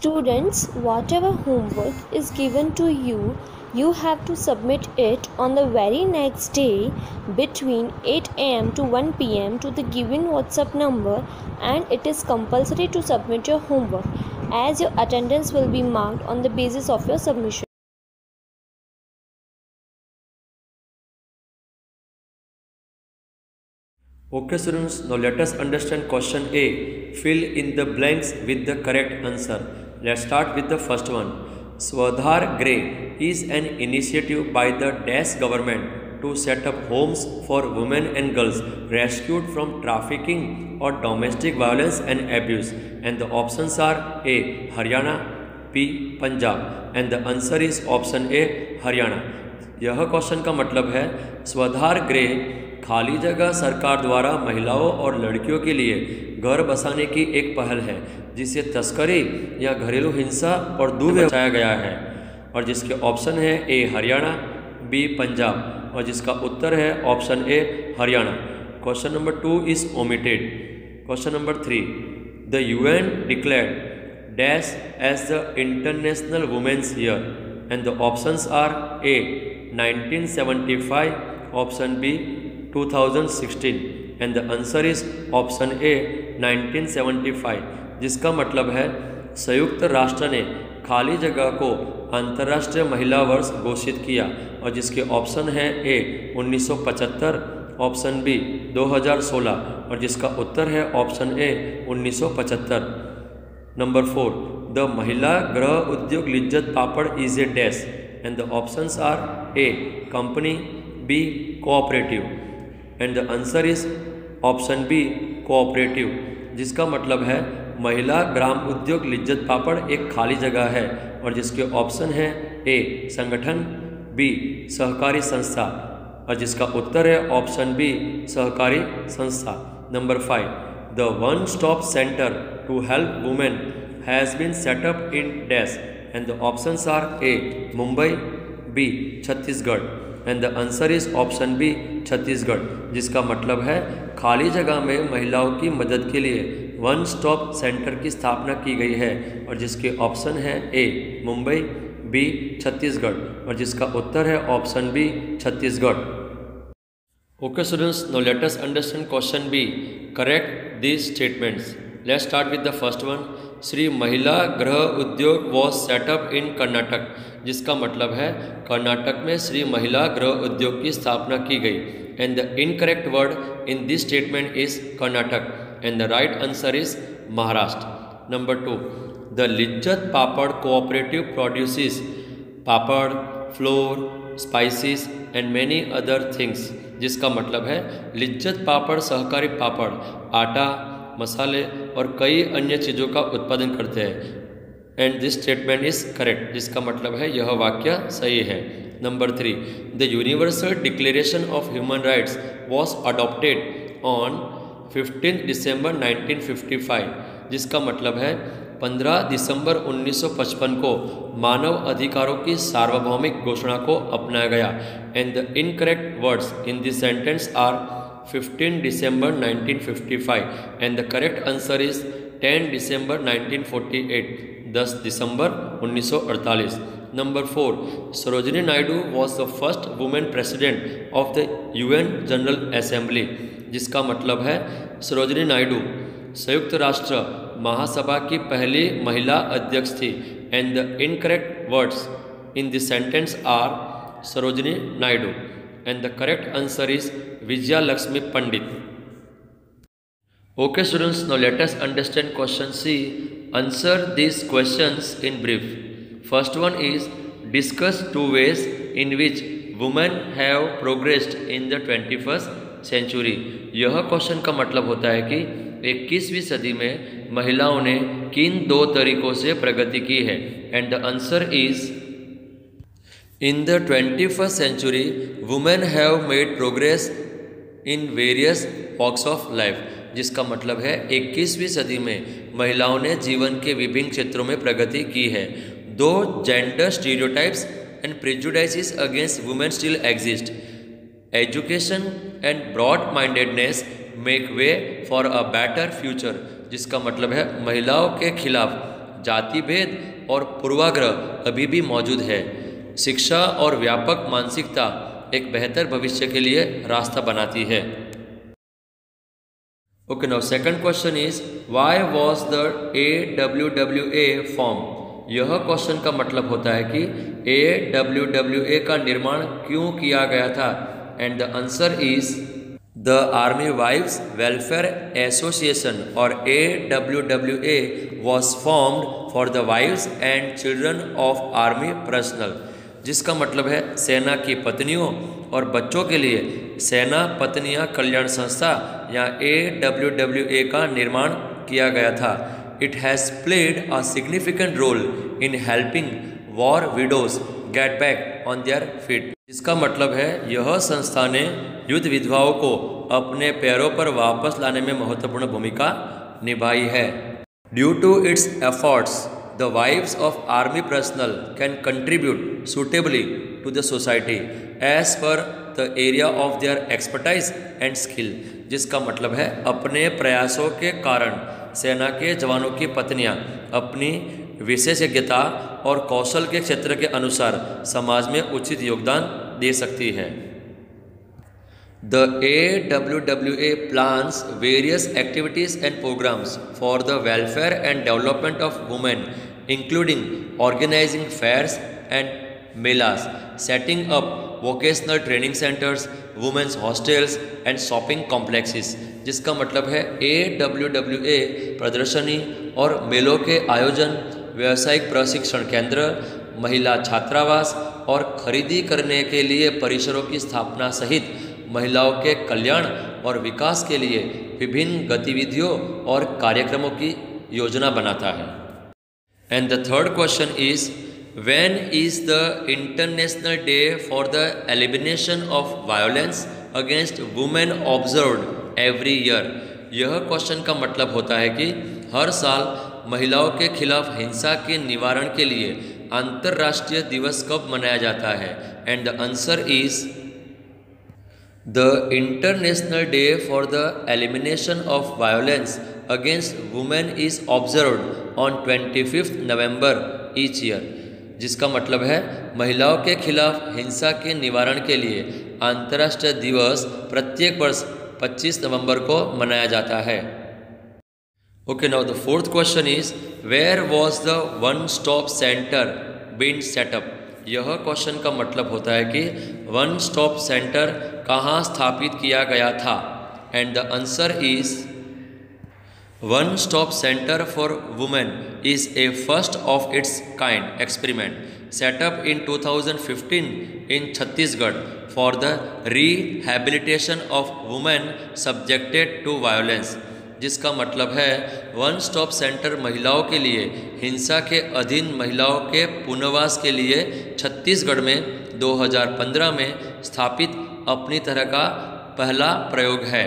Students, whatever homework is given to you, you have to submit it on the very next day between 8 am to 1 pm to the given WhatsApp number, and it is compulsory to submit your homework as your attendance will be marked on the basis of your submission. Okay students, now let us understand question A. Fill in the blanks with the correct answer. Let's start with the first one. Swadhar Grey is an initiative by the Dash government to set up homes for women and girls rescued from trafficking or domestic violence and abuse. And the options are A. Haryana, B. Punjab, and the answer is option A. Haryana. यह question का मतलब है स्वधार गृह खाली जगह सरकार द्वारा महिलाओं और लड़कियों के लिए घर बसाने की एक पहल है जिसे तस्करी या घरेलू हिंसा और दूर बचाया गया है, और जिसके ऑप्शन है ए हरियाणा, बी पंजाब, और जिसका उत्तर है option A Haryana. Question number 2 is omitted. Question number 3. The UN declared dash as the international women's year, and the options are A 1975, option B 2016, and the answer is option A 1975, जिसका मतलब है संयुक्त राष्ट्र ने खाली जगह को अंतर्राष्ट्रीय महिला वर्ष घोषित किया, और जिसके ऑप्शन है ए 1975, ऑप्शन बी 2016, और जिसका उत्तर है option A 1975. Number 4. The Mahila Griha Udyog Lijjat Papad is a dash, and the options are A company, B cooperative, and the answer is option B cooperative, जिसका मतलब है महिला ग्राम उद्योग लिज्जत पापड़ एक खाली जगह है, और जिसके ऑप्शन है ए संगठन, बी सहकारी संस्था, और जिसका उत्तर है ऑप्शन बी सहकारी संस्था. Number 5. The one stop centre to help women has been set up in dash, and the options are A Mumbai, B Chhattisgarh, and the answer is option B Chhattisgarh, जिसका मतलब है खाली जगह में महिलाओं की मदद के लिए वन स्टॉप सेंटर की स्थापना की गई है, और जिसके ऑप्शन है ए मुंबई, बी छत्तीसगढ़, और जिसका उत्तर है option B Chhattisgarh. Okay students, now let us understand question B. Correct these statements. Let's start with the first one. Shri Mahila Griha उद्योग वॉज सेटअप इन कर्नाटक, जिसका मतलब है कर्नाटक में श्री महिला गृह उद्योग की स्थापना की गई, and the incorrect word in this statement is Karnataka, and the right answer is Maharashtra. Number 2. The Lijjat papad cooperative produces papad, floor, spices and many other things, जिसका मतलब है लिज्जत पापड़ सहकारी पापड़ आटा, मसाले और कई अन्य चीज़ों का उत्पादन करते हैं, and this statement is correct, जिसका मतलब है यह वाक्य सही है. Number 3. The universal declaration of human rights was adopted on 15 दिसंबर 1955, जिसका मतलब है 15 दिसंबर 1955 को मानव अधिकारों की सार्वभौमिक घोषणा को अपनाया गया, and the incorrect words in this sentence are 15 December 1955, and the correct answer is 10 December 1948, 10 December 1948. Number 4. Sarojini Naidu was the first woman president of the UN General Assembly, जिसका मतलब है सरोजिनी नायडू संयुक्त राष्ट्र महासभा की पहली महिला अध्यक्ष थी, and the incorrect words in this sentence are Sarojini Naidu, and the correct answer is Vijaya Lakshmi Pandit. Okay students, now let us understand question C. Answer these questions in brief. First one is discuss two ways in which women have progressed in the 21st century. यह question का मतलब होता है कि 21वीं सदी में महिलाओं ने किन दो तरीकों से प्रगति की है, and the answer is In the 21st century, women have made progress in various walks of life, जिसका मतलब है 21वीं सदी में महिलाओं ने जीवन के विभिन्न क्षेत्रों में प्रगति की है. दो gender stereotypes and prejudices against women still exist. Education and broad mindedness make way for a better future, जिसका मतलब है महिलाओं के खिलाफ जाति भेद और पूर्वाग्रह अभी भी मौजूद है। शिक्षा और व्यापक मानसिकता एक बेहतर भविष्य के लिए रास्ता बनाती है। Okay, now second question is why was the AWWA formed? यह क्वेश्चन का मतलब होता है कि AWWA का निर्माण क्यों किया गया था? And the answer is the army wives welfare association और AWWA was formed for the wives and children of army personnel, जिसका मतलब है सेना की पत्नियों और बच्चों के लिए सेना पत्नियां कल्याण संस्था या AWWA का निर्माण किया गया था। It has played a significant role in helping war widows get back on their feet, जिसका मतलब है यह संस्था ने युद्ध विधवाओं को अपने पैरों पर वापस लाने में महत्वपूर्ण भूमिका निभाई है। Due to its efforts the wives of army personnel can contribute suitably to the society as per the area of their expertise and skill, जिसका मतलब है अपने प्रयासों के कारण सेना के जवानों की पत्नियां अपनी विशेषज्ञता और कौशल के क्षेत्र के अनुसार समाज में उचित योगदान दे सकती है। The AWWA plans various activities and programs for the welfare and development of women, including organizing fairs and melas, setting up vocational training centers, women's hostels and shopping complexes, जिसका मतलब है AWWA प्रदर्शनी और मेलों के आयोजन, व्यावसायिक प्रशिक्षण केंद्र, महिला छात्रावास और खरीदी करने के लिए परिसरों की स्थापना सहित महिलाओं के कल्याण और विकास के लिए विभिन्न गतिविधियों और कार्यक्रमों की योजना बनाता है। And the third question is when is the international day for the elimination of violence against women observed every year? यह क्वेश्चन का मतलब होता है कि हर साल महिलाओं के खिलाफ हिंसा के निवारण के लिए अंतर्राष्ट्रीय दिवस कब मनाया जाता है? And the answer is The International Day for the Elimination of Violence Against Women is observed on 25th November each year, जिसका मतलब है महिलाओं के खिलाफ हिंसा के निवारण के लिए अंतर्राष्ट्रीय दिवस प्रत्येक वर्ष 25 नवंबर को मनाया जाता है। Okay, now the fourth question is where was the one stop center being set up? यह क्वेश्चन का मतलब होता है कि वन स्टॉप सेंटर कहाँ स्थापित किया गया था? And the answer is one stop centre for women is a first of its kind experiment set up in 2015 in Chhattisgarh for the rehabilitation of women subjected to violence, जिसका मतलब है वन स्टॉप सेंटर महिलाओं के लिए हिंसा के अधीन महिलाओं के पुनर्वास के लिए छत्तीसगढ़ में 2015 में स्थापित अपनी तरह का पहला प्रयोग है।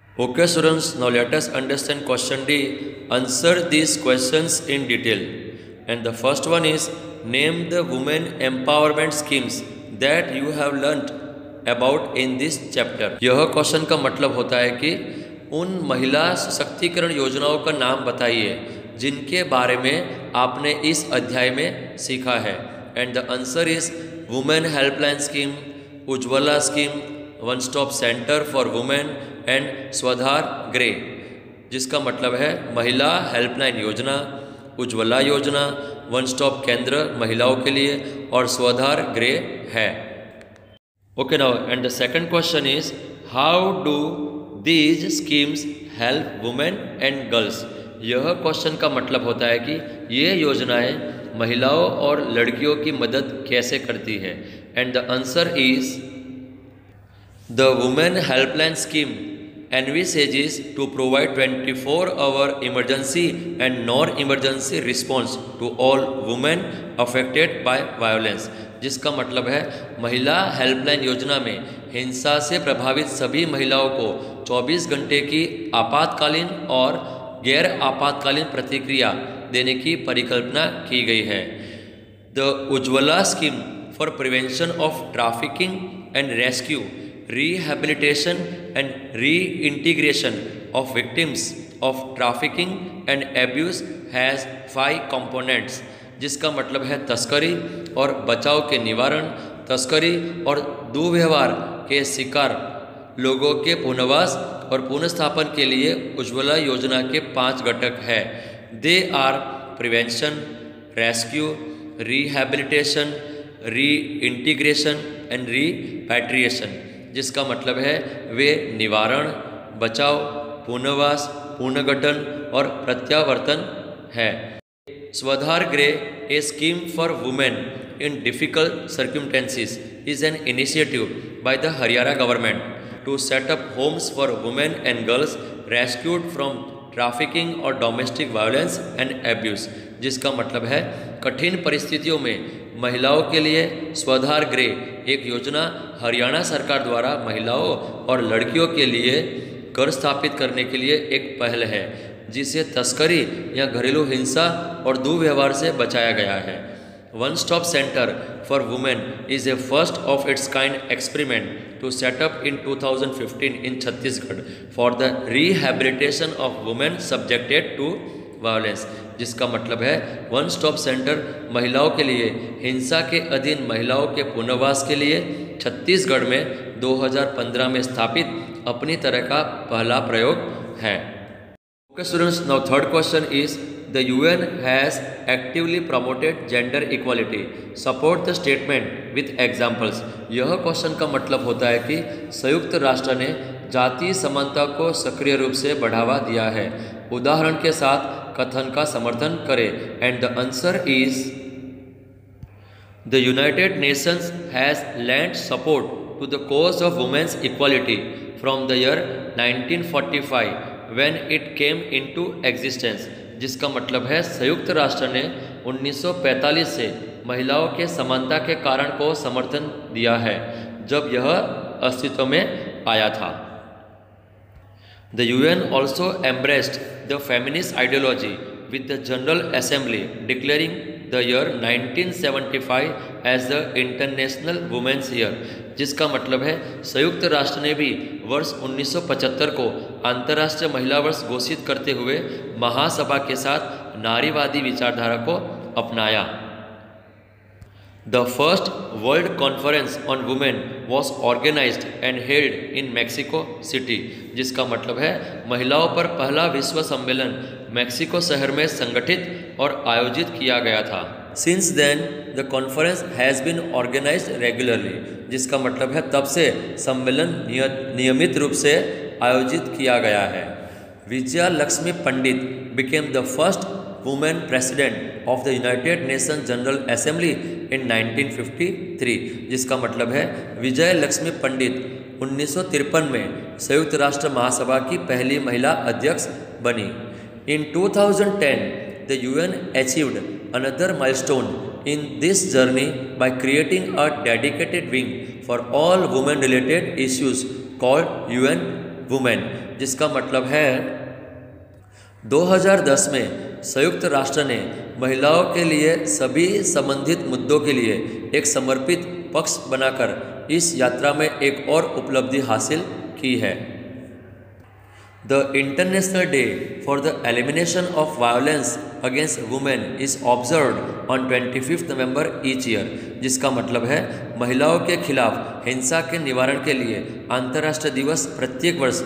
Okay students, now let us understand question D. Answer this questions in detail. And the first one is name the women empowerment schemes that you have learned about in this chapter. यह question का मतलब होता है कि उन महिला सशक्तिकरण योजनाओं का नाम बताइए जिनके बारे में आपने इस अध्याय में सीखा है। And the answer is women helpline scheme, Ujjwala scheme, one stop centre for women and Swadhar Greh, जिसका मतलब है महिला हेल्पलाइन योजना, उज्ज्वला योजना, वन स्टॉप केंद्र महिलाओं के लिए और स्वधार ग्रे है। Okay now and the second question is how do These schemes help women and girls? यह क्वेश्चन का मतलब होता है कि ये योजनाएं महिलाओं और लड़कियों की मदद कैसे करती है। And the answer is the women helpline scheme envisages to provide 24-hour emergency and non-emergency response to all women affected by violence, जिसका मतलब है महिला हेल्पलाइन योजना में हिंसा से प्रभावित सभी महिलाओं को 24 घंटे की आपातकालीन और गैर आपातकालीन प्रतिक्रिया देने की परिकल्पना की गई है। The Ujjwala scheme for prevention of trafficking and rescue, rehabilitation and reintegration of victims of trafficking and abuse has 5 components, जिसका मतलब है तस्करी और बचाव के निवारण, तस्करी और दुर्व्यवहार के शिकार लोगों के पुनर्वास और पुनर्स्थापन के लिए उज्ज्वला योजना के 5 घटक हैं। They are prevention, rescue, rehabilitation, reintegration and repatriation, जिसका मतलब है वे निवारण, बचाव, पुनर्वास, पुनर्गठन और प्रत्यावर्तन है। Swadhar Greh, a scheme for women in difficult circumstances, is an initiative by the Haryana government to set up homes for women and girls rescued from trafficking और डोमेस्टिक वायलेंस एंड एब्यूज, जिसका मतलब है कठिन परिस्थितियों में महिलाओं के लिए स्वधार गृह एक योजना हरियाणा सरकार द्वारा महिलाओं और लड़कियों के लिए घर स्थापित करने के लिए एक पहल है, जिसे तस्करी या घरेलू हिंसा और दुर्व्यवहार से बचाया गया है। One stop centre for women is a first of its kind experiment to set up in 2015 in Chhattisgarh for the rehabilitation of women subjected to violence, जिसका मतलब है वन स्टॉप सेंटर महिलाओं के लिए हिंसा के अधीन महिलाओं के पुनर्वास के लिए छत्तीसगढ़ में 2015 में स्थापित अपनी तरह का पहला प्रयोग है। Okay students, now third question is the UN has actively promoted gender equality. Support the statement with examples. यह क्वेश्चन का मतलब होता है कि संयुक्त राष्ट्र ने जातीय समानता को सक्रिय रूप से बढ़ावा दिया है, उदाहरण के साथ कथन का समर्थन करें। And the answer is the United Nations has lent support to the cause of women's equality from the year 1945 when it came into existence, जिसका मतलब है संयुक्त राष्ट्र ने 1945 से महिलाओं के समानता के कारण को समर्थन दिया है जब यह अस्तित्व में आया था। The UN also embraced the feminist ideology with the General Assembly declaring the year 1975 as the International Women's Year, जिसका मतलब है संयुक्त राष्ट्र ने भी वर्ष 1975 को अंतर्राष्ट्रीय महिला वर्ष घोषित करते हुए महासभा के साथ नारीवादी विचारधारा को अपनाया। The first World Conference on Women was organized and held in Mexico City, जिसका मतलब है महिलाओं पर पहला विश्व सम्मेलन मेक्सिको शहर में संगठित और आयोजित किया गया था। Since then, the conference has been organized regularly, जिसका मतलब है तब से सम्मेलन नियमित रूप से आयोजित किया गया है। विजया लक्ष्मी पंडित became the first woman president of the United Nations General Assembly in 1953, जिसका मतलब है विजय लक्ष्मी पंडित 1953 में संयुक्त राष्ट्र महासभा की पहली महिला अध्यक्ष बनी। In 2010, the UN achieved another milestone in this journey by creating a dedicated wing for all women-related issues called UN Women, जिसका मतलब है 2010 में संयुक्त राष्ट्र ने महिलाओं के लिए सभी संबंधित मुद्दों के लिए एक समर्पित पक्ष बनाकर इस यात्रा में एक और उपलब्धि हासिल की है। The International Day for the Elimination of Violence Against Women is observed on 25th November each year, जिसका मतलब है महिलाओं के खिलाफ हिंसा के निवारण के लिए अंतर्राष्ट्रीय दिवस प्रत्येक वर्ष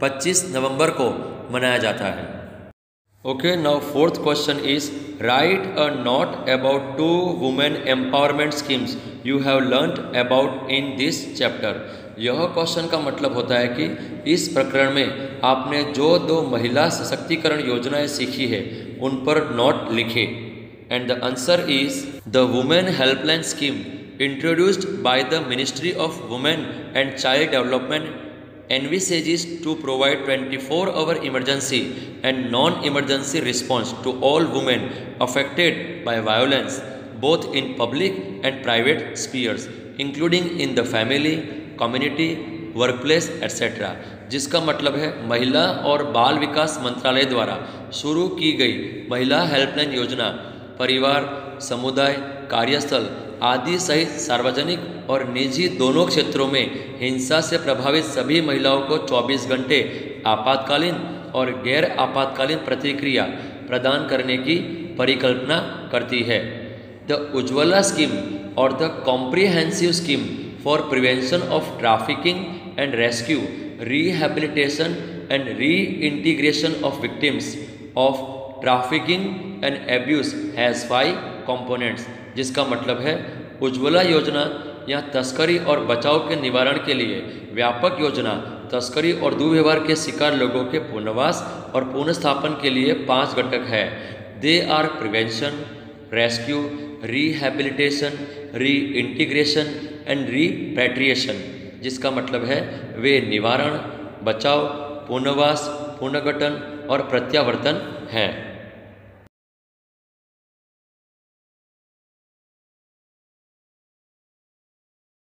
25 नवंबर को मनाया जाता है। Okay, now fourth question is write a note about 2 women empowerment schemes you have learnt about in this chapter. यह क्वेश्चन का मतलब होता है कि इस प्रकरण में आपने जो 2 महिला सशक्तिकरण योजनाएं सीखी है उन पर नोट लिखे। And the answer is the women helpline scheme introduced by the ministry of women and child development envisages to provide 24-hour emergency and non-emergency response to all women affected by violence, both in public and private spheres, including in the family, community, workplace, etc. जिसका मतलब है महिला और बाल विकास मंत्रालय द्वारा शुरू की गई महिला हेल्पलाइन योजना परिवार, समुदाय, कार्यस्थल आदि सहित सार्वजनिक और निजी दोनों क्षेत्रों में हिंसा से प्रभावित सभी महिलाओं को 24 घंटे आपातकालीन और गैर आपातकालीन प्रतिक्रिया प्रदान करने की परिकल्पना करती है। द उज्ज्वला स्कीम और the comprehensive scheme for prevention of trafficking and rescue, rehabilitation and reintegration of victims of trafficking and abuse has 5 components, जिसका मतलब है उज्ज्वला योजना या तस्करी और बचाव के निवारण के लिए व्यापक योजना तस्करी और दुर्व्यवहार के शिकार लोगों के पुनर्वास और पुनर्स्थापन के लिए 5 घटक है। They are prevention, rescue, rehabilitation, reintegration and repatriation, जिसका मतलब है वे निवारण, बचाव, पुनर्वास, पुनर्गठन और प्रत्यावर्तन हैं।